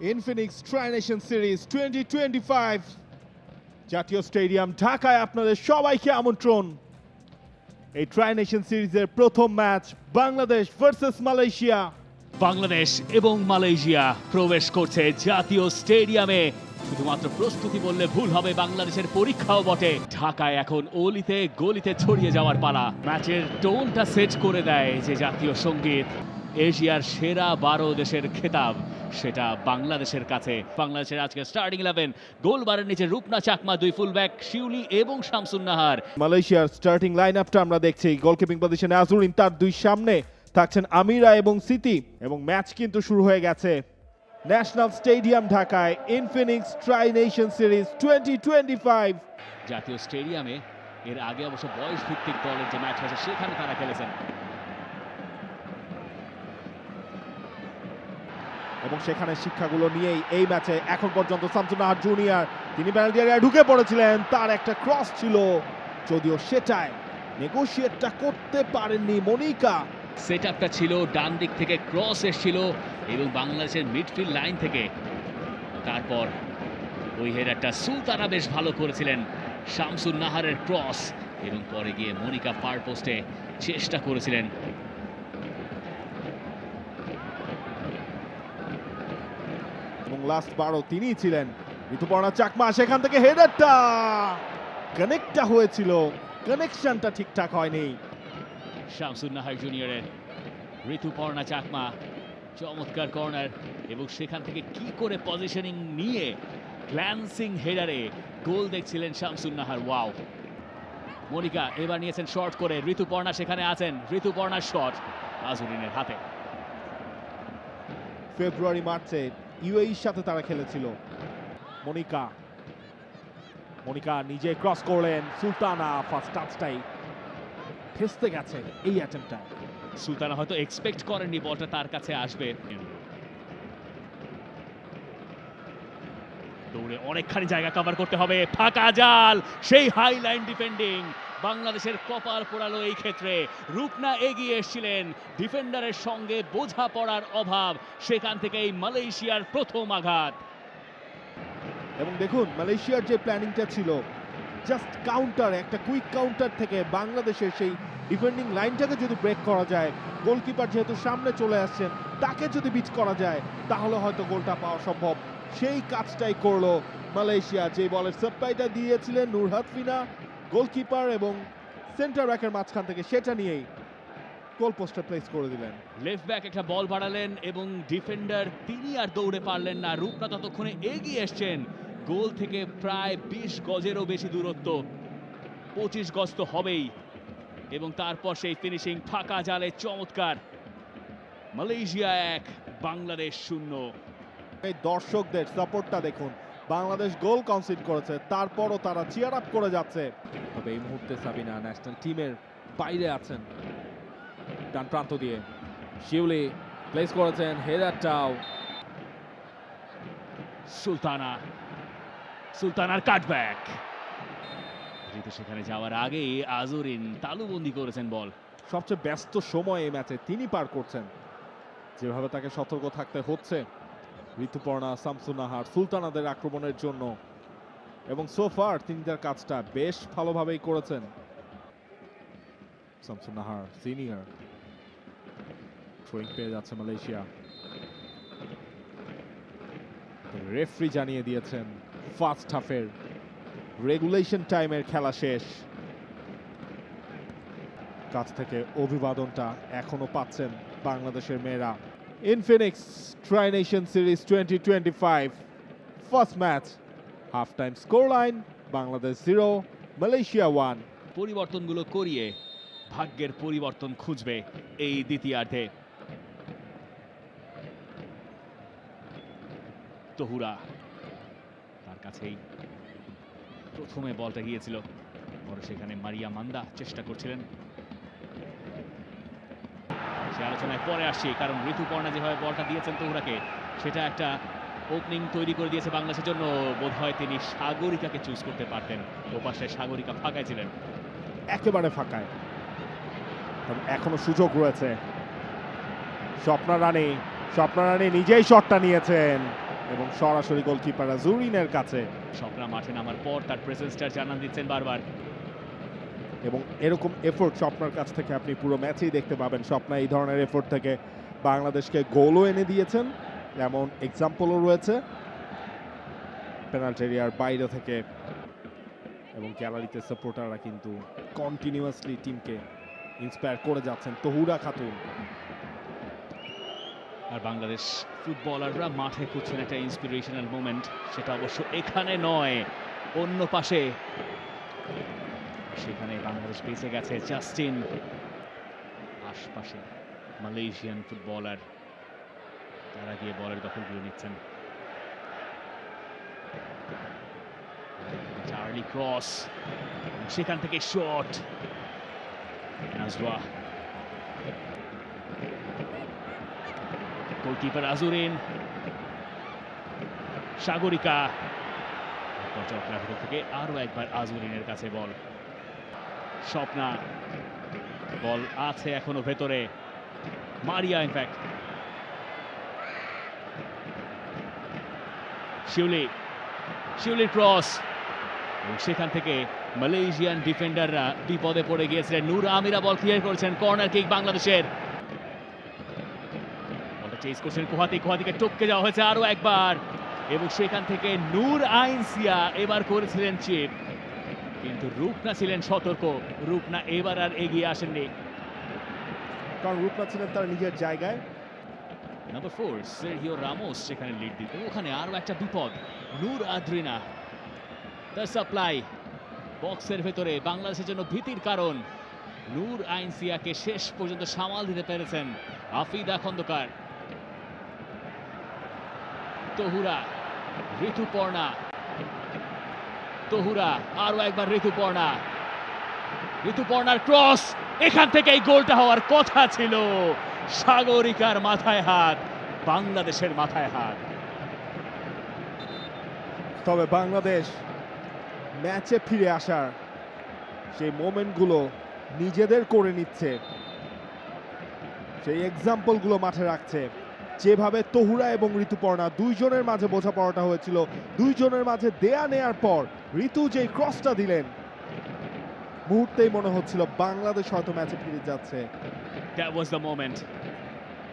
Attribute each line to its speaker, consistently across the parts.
Speaker 1: Infinix tri-nation series 2025 জাতীয় stadium ঢাকায় আপনাদের সবাইকে আমন্ত্রণ। এই ট্রাইনেশন সিরিজের প্রথম match Bangladesh versus Malaysia.
Speaker 2: Bangladesh এবং মালয়েশিয়া প্রবেশ করছে জাতীয় স্টেডিয়ামে। শুধুমাত্র প্রস্তুতি বললে ভুল হবে, বাংলাদেশের পরীক্ষাও বটে। ঢাকায় এখন অলিতে গলিতে ছড়িয়ে যাওয়ার পালা। ম্যাচের টোনটা সেট করে দেয় যে জাতীয় সঙ্গীত। এশিয়ার সেরা 12 দেশের খেতাব সেটা বাংলাদেশের কাছে। বাংলাদেশের আজকে স্টার্টিং 11, গোলবারের নিচে রূপনা চাকমা, দুই ফুলব্যাক শিউলি এবং শামসুন নাহার।
Speaker 1: মালয়েশিয়ার স্টার্টিং লাইন আপটা আমরা দেখছি। গোলকিপিং পজিশনে আজউরিন, তার দুই সামনে থাকছেন আমিরা এবং সিতি, এবং ম্যাচ কিন্তু শুরু হয়ে গেছে ন্যাশনাল স্টেডিয়াম ঢাকায় ইনফিনিক্স ট্রাইনেশন সিরিজ 2025।
Speaker 2: জাতীয় স্টেডিয়ামে এর আগে অবশ্য বয়স ভিত্তিক দলের যে ম্যাচ হয়েছে সেখানে তারা খেলেছেন,
Speaker 1: এবং সেখানে শিক্ষাগুলো নিয়েই এই ম্যাচে এখন পর্যন্ত শামসুন নাহার জুনিয়র, তিনি পেনাল্টি এরিয়ায় ঢুকে পড়েছিলেন। তার একটা ক্রস ছিল, যদিও সেটাই নেগোশিয়েটটা করতে পারেননি মনিকা।
Speaker 2: সেটআপটা ছিল ডান দিক থেকে, ক্রস এসেছিল এবং বাংলাদেশের মিডফিল্ড লাইন থেকে। তারপর ওই হেডারটা সুলতানা বেশ ভালো করেছিলেন, শামসুন নাহারের ক্রস, এবং পরে গিয়ে মনিকা ফার পোস্টে চেষ্টা করেছিলেন।
Speaker 1: এবং লাস্ট বারও তিনিই ছিলেন, ঋতুপর্ণা চাকমা। সেখান থেকে হেডারটা কানেক্টটা হয়েছিল, কানেকশনটা ঠিকঠাক হয়নি।
Speaker 2: শামসুন নাহার জুনিয়রের ঋতুপর্ণা চাকমা, চমৎকার কর্নার, এবং সেখান থেকে কি করে পজিশনিং নিয়ে গ্ল্যান্সিং হেডারে গোল দেখছিলেন শামসুন নাহার। ওয়াও! মনিকা এবার নিয়েছেন শর্ট করে, ঋতুপর্ণা সেখানে আছেন, ঋতুপর্ণার শট আজউরিনের হাতে।
Speaker 1: ফেব্রুয়ারি মার্চে ইউএইর সাথে তারা খেলেছিল। মনিকা নিজে ক্রস করলেন, সুলতানা ফার্স্ট টাচটাই ফেস্তে গেছে এই অ্যাটেম্পটা।
Speaker 2: সুলতানা হয়তো এক্সপেক্ট করেননি বলটা তার কাছে আসবে। দৌড়ে অনেকখানি জায়গা কভার করতে হবে, ফাঁকা জাল, সেই হাই লাইন ডিফেন্ডিং। বাংলাদেশের কপাল পোড়ালো এই ক্ষেত্রে। রূপনা এগিয়ে এসেছিলেন, ডিফেন্ডারের সঙ্গে বোঝাপড়ার অভাব, সেখান থেকেই মালয়েশিয়ার প্রথম আঘাত।
Speaker 1: এবং দেখুন মালয়েশিয়ার যে প্ল্যানিংটা ছিল, জাস্ট কাউন্টার, একটা কুইক কাউন্টার থেকে বাংলাদেশের সেই ডিফেন্ডিং লাইনটাকে যদি ব্রেক করা যায়, গোলকিপার যেহেতু সামনে চলে আসছেন, তাকে যদি বিট করা যায়, তাহলে হয়তো গোলটা পাওয়া সম্ভব। সেই কাজটাই করলো মালয়েশিয়া। যে বলের সাপ্লাইটা দিয়েছিলেন নুরহাত ফিনা, গোলকিপার এবং সেন্টার ব্যাকের মাঝখান থেকে, সেটা নিয়েই গোল পোস্টে প্লেস করে দিলেন।
Speaker 2: লেফট ব্যাক একটা বল বাড়ালেন এবং ডিফেন্ডার তিনি আর দৌড়ে পারলেন না। রূপনা ততক্ষণে এগিয়ে এসছেন, গোল থেকে প্রায় 20 গজেরও বেশি দূরত্ব, 25 গজ তো হবেই। এবং তারপর সেই ফিনিশিং, ফাঁকা জালে চমৎকার। মালয়েশিয়া 1, বাংলাদেশ 0।
Speaker 1: এই দর্শকদের সাপোর্টটা দেখুন, বাংলাদেশ গোল কনসিড করেছে, তারপরও তারা চিয়ার আপ করে যাচ্ছে। তবে এই মুহূর্তে সাবিনা ন্যাশনাল টিমের বাইরে আছেন। ডান প্রান্ত দিয়ে শিউলি প্লেস করেছেন, হেডারটাও
Speaker 2: সুলতানার কাটব্যাক। ঋতু সেখানে যাওয়ার আগেই আজউরিন তালুবন্দি করেছেন বল।
Speaker 1: সবচেয়ে ব্যস্ত সময় এই ম্যাচে তিনি পার করছেন, যেভাবে তাকে সতর্ক থাকতে হচ্ছে ঋতুপর্ণা, শামসুন নাহার, সুলতানাদের আক্রমণের জন্য, এবং সোফার তিনি তার কাজটা বেশ ভালোভাবেই করেছেন। শামসুন নাহার সিনিয়র, থ্রোয়িং পেয়ে যাচ্ছে মালয়েশিয়া। রেফারি জানিয়ে দিয়েছেন ফার্স্ট হাফের রেগুলেশন টাইমের খেলা শেষ। কাছ থেকে অভিবাদনটা এখনো পাচ্ছেন বাংলাদেশের মেয়েরা। Infinix tri-nation series 2025 first match, half time score line Bangladesh 0, Malaysia 1।
Speaker 2: পরিবর্তনগুলো করিয়ে ভাগ্যের পরিবর্তন খুঁজবে এই দ্বিতীয়ার্ধে। তহুরা, তার কাছেই প্রথমে বলটা গিয়েছিল, পরে সেখানে মারিয়া মান্দা চেষ্টা করছিলেন। সে আলোচনায় পরে আসছি, কারণ ঋতুপর্ণা যেভাবে বলটা দিয়েছেন তহুরাকে, সেটা একটা ওপেনিং তৈরি করে দিয়েছে বাংলাদেশের জন্য। বোধহয় তিনি সাগরিকাকে চুজ করতে পারতেন, ওপাশে সাগরিকা ফাঁকায় ছিলেন।
Speaker 1: একেবারে ফাঁকায়, তবে এখনো সুযোগ রয়েছে। স্বপ্না রানী নিজেই শটটা নিয়েছেন, এবং সরাসরি গোলকিপার আজুরিনের কাছে।
Speaker 2: স্বপ্না মাঠে নামার পর তার প্রেজেন্সটা জানান দিচ্ছেন বারবার।
Speaker 1: এবং এরকম এফোর্ট স্বপ্নার কাছ থেকে আপনি পুরো ম্যাচেই দেখতে পাবেন। স্বপ্না এই ধরনের এফোর্ট থেকে বাংলাদেশকে গোলও এনে দিয়েছেন, এমন এক্সাম্পলও রয়েছে পেনাল্টি এরিয়ার বাইরে থেকে। এবং গ্যালারিতে সাপোর্টাররা কিন্তু কন্টিনিউয়াসলি টিমকে ইন্সপায়ার করে যাচ্ছেন। তহুরা খাতুন।
Speaker 2: আর বাংলাদেশ ফুটবলাররা মাঠে খুঁজছেন একটা ইন্সপিরেশনাল মোমেন্ট, সেটা অবশ্য এখানে নয়, অন্য পাশে। সেখানে বাংলাদেশ বেঁচে গেছে জাস্টিন। আশপাশে মালয়েশিয়ান ফুটবলার, তারা গিয়ে বলের দখলগুলো নিচ্ছেন। চার্লি ক্রস, সেখান থেকে শট। নাজওয়া, গোলকিপার আজুরিন, সাগরিকা, চট্টগ্রাম থেকে আরো একবার আজুরিনের কাছে বল। স্বপ্না, বল আছে এখনো ভেতরে, মারিয়া ইনফ্যাক্ট। শিউলির ক্রস, এবং সেখান থেকে মালয়েশিয়ান ডিফেন্ডাররা বিপদে পড়ে গিয়েছিলেন। নূর আমিরা বল ক্লিয়ার করেছেন। কর্নার কিক বাংলাদেশের। বলটা চেজ করছেন কোহাতিকে টপকে যাওয়া হয়েছে আরো একবার, এবং সেখান থেকে নূর আইনসিয়া এবার করেছিলেন চিপ, কিন্তু রূপনা ছিলেন সতর্ক। রূপনা এবার আর এগিয়ে আসেননি,
Speaker 1: কারণ রূপনা ছিলেন তার নিজের জায়গায়।
Speaker 2: নাম্বার 4 সেরহিও রামোস সেখানে লিড দিত। ওখানে আরো একটা বিপদ, নূর আদ্রিনা, তার সাপ্লাই বক্সের ভেতরে বাংলাদেশের জন্য ভীতির কারণ। নূর আইনসিয়াকে শেষ পর্যন্ত সামাল দিতে পেরেছেন আফিদা খন্দকার। তহুরা, ঋতুপর্ণা, তহুরা, আরো একবার ঋতুপর্ণার ক্রস, এখান থেকে এই গোলটা হওয়ার কথা ছিল। সাগরিকার মাথায় হাত, বাংলাদেশের মাথায় হাত।
Speaker 1: তবে বাংলাদেশ ম্যাচে ফিরে আসার সেই মোমেন্টগুলো নিজেদের করে নিচ্ছে, সেই এক্সাম্পলগুলো মাঠে রাখছে। যেভাবে তহুরা এবং ঋতুপর্ণা দুইজনের মাঝে বোঝাপড়াটা হয়েছিল, দুইজনের মাঝে দেয়া নেয়ার পর ঋতু যেই ক্রসটা দিলেন, মুহূর্তেই মনে হচ্ছিল বাংলাদেশ হয়তো ম্যাচে ফিরে যাচ্ছে।
Speaker 2: That was the moment.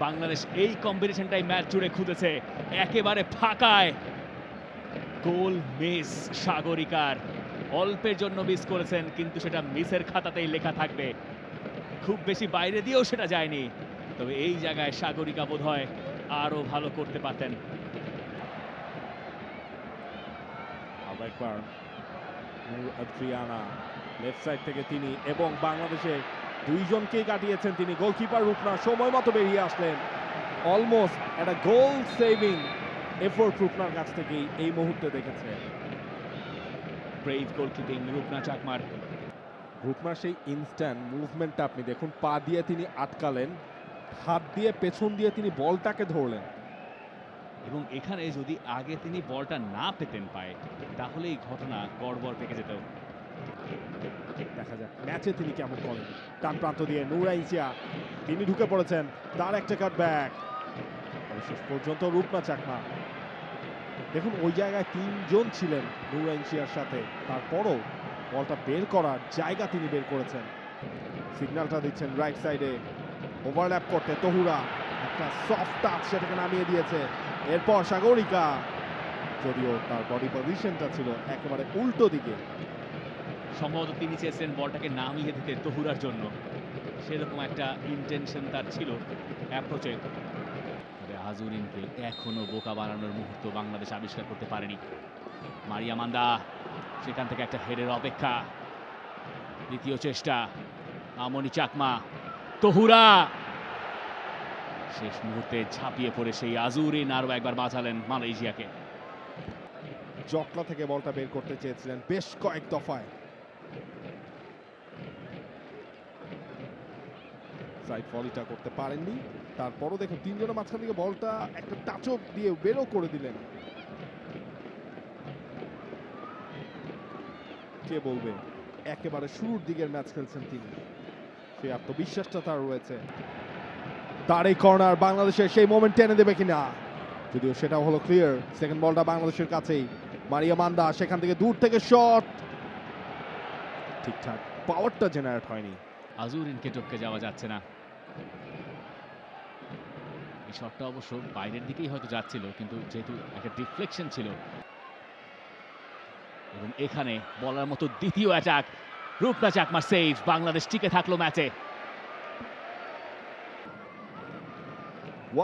Speaker 2: Bangladesh এই কম্বিনেশনটাই ম্যাচ জুড়ে খুঁজেছে, একেবারে ফাঁকায়। গোল মিস সাগরিকার, অল্পের জন্য মিস করেছেন, কিন্তু সেটা মিসের খাতাতেই লেখা থাকবে। খুব বেশি বাইরে দিয়েও সেটা যায়নি, তবে এই জায়গায় সাগরিকা বোধহয় আরো ভালো করতে পারতেন।
Speaker 1: আবার একবার নূর আদ্রিয়ানা লেফট সাইড থেকে তিনি, এবং বাংলাদেশের দুইজনকেই কাটিয়েছেন তিনি। গোলকিপার রূপনা সময় মতো বেরিয়ে আসলেন। অলমোস্ট একটা গোল সেভিং এফোর্ট রূপনার কাছ থেকেই এই মুহূর্তে দেখেছে।
Speaker 2: ব্রেভ গোলকিপিং রূপনা চাকমার।
Speaker 1: রূপনার সেই ইনস্ট্যান্ট মুভমেন্টটা আপনি দেখুন, পা দিয়ে তিনি আটকালেন, হাত দিয়ে পেছন দিয়ে তিনি বলটাকে ধরলেন।
Speaker 2: এবং এখানে যদি আগে তিনি বলটা না পেতেন পায়ে, তাহলে এই ঘটনা গড়বড় পেকে যেত।
Speaker 1: দেখা যাক ম্যাচে তিনি কেমন করেন। ডান প্রান্ত দিয়ে নূর আইনসিয়া, তিনি ঢুকে পড়েছেন, তার একটা কাট ব্যাক। শেষ পর্যন্ত রূপনা চাকমা, দেখুন ওই জায়গায় তিনজন ছিলেন নূর আইনসিয়ার সাথে, তারপরও বলটা বের করার জায়গা তিনি বের করেছেন। সিগন্যালটা দিচ্ছেন রাইট সাইডে ওভারল্যাপ করতে। তহুরা একটা সফট টাচ, সেটাকে নামিয়ে দিয়েছে। এরপর সাগরিকা, যদিও তার বডি পজিশনটা ছিল একেবারে উল্টো দিকে।
Speaker 2: সম্ভবত তিনি চেয়েছিলেন বলটাকে নামিয়ে দিতে তহুরার জন্য, সেরকম একটা ইন্টেনশন তার ছিল অ্যাপ্রোচে। তবে আজুরিনকে এখনো বোকা বানানোর মুহূর্ত বাংলাদেশ আবিষ্কার করতে পারেনি। মারিয়া মান্দা, সেখান থেকে একটা হেডের অপেক্ষা। দ্বিতীয় চেষ্টা, আমনি চাকমা, তহুরা, শেষ মুহূর্তে ঝাঁপিয়ে পড়ে সেই আজুরিন আরো একবার বাঁচালেন মালয়েশিয়াকে।
Speaker 1: জটলা থেকে বলটা বের করতে চেয়েছিলেন বেশ কয়েক দফায়, সাইড ভলিটা করতে পারেননি। তারপরও দেখুন তিনজনের মাঝখান থেকে বলটা একটা টাচও দিয়ে বেরও করে দিলেন। কে বলবে একেবারে শুরুর দিকের ম্যাচ খেলছেন তিনি, সেই আত্মবিশ্বাসটা তার রয়েছে। তার এই কর্নার বাংলাদেশের সেই মোমেন্ট টেনে দেবে কিনা। যদিও সেটাও হলো ক্লিয়ার। সেকেন্ড বলটা বাংলাদেশের কাছেই, মারিয়া মান্দা সেখান থেকে দূর থেকে শট, ঠিকঠাক পাওয়ারটা জেনারেট হয়নি।
Speaker 2: আজুরিনকে টপকে যাওয়া যাচ্ছে না। এই শটটা অবশ্য বাইরের দিকেই হয়তো যাচ্ছিল, কিন্তু যেহেতু একটা ডিফ্লেকশন ছিল, এবং এখানে বলার মতো দ্বিতীয় অ্যাটাক, রূপনা চাকমার সেভ, বাংলাদেশ টিকে থাকলো ম্যাচে।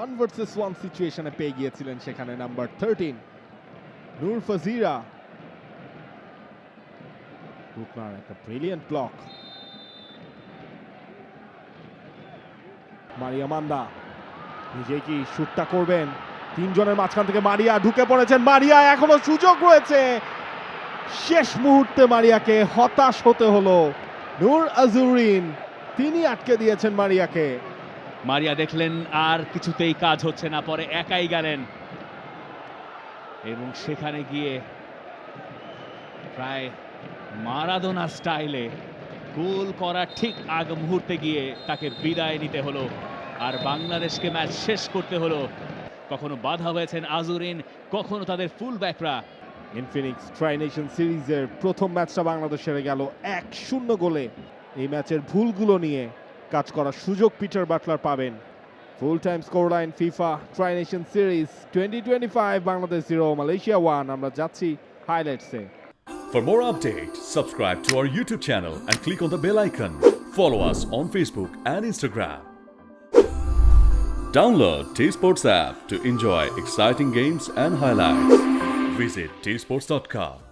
Speaker 1: 1 ভার্সেস 1 সিচুয়েশনে পেয়ে গিয়েছিলেন সেখানে নাম্বার 13 নূর ফাজিরা। রূপনার একটা ব্রিলিয়ান্ট ব্লক। মারিয়া মান্দা নিজে কি শুটটা করবেন? তিনজনের মাঝখান থেকে মারিয়া ঢুকে পড়েছেন। মারিয়া, এখনো সুযোগ রয়েছে। শেষ মুহূর্তে মারিয়াকে হতাশ হতে হলো। নূর আজুরিন তিনি আটকে দিয়েছেন মারিয়াকে।
Speaker 2: মারিয়া দেখলেন আর কিছুতেই কাজ হচ্ছে না, পরে একাই গেলেন এবং সেখানে গিয়ে প্রায় মারাদোনা স্টাইলে গোল করার ঠিক আগ মুহূর্তে গিয়ে তাকে বিদায় নিতে হলো, আর বাংলাদেশকে ম্যাচ শেষ করতে হলো। কখনো বাধা হয়েছেন আজুরিন, কখনো তাদের ফুল ব্যাকরা।
Speaker 1: ইনফিনিক্স ট্রাই নেশন সিরিজের প্রথম ম্যাচটা বাংলাদেশ হেরে গেল 1-0 গোলে। এই ম্যাচের ভুলগুলো নিয়ে কাজ করার সুযোগ পিটার বাটলার পাবেন। Full time score line FIFA try nation series 2025, Bangladesh 0 Malaysia 1। আমরা যাচ্ছি হাইলাইটসে।
Speaker 3: For more updates, subscribe to our YouTube channel and click on the bell icon. Follow us on Facebook and Instagram. Download T-Sports app to enjoy exciting games and highlights. Visit tsports.com.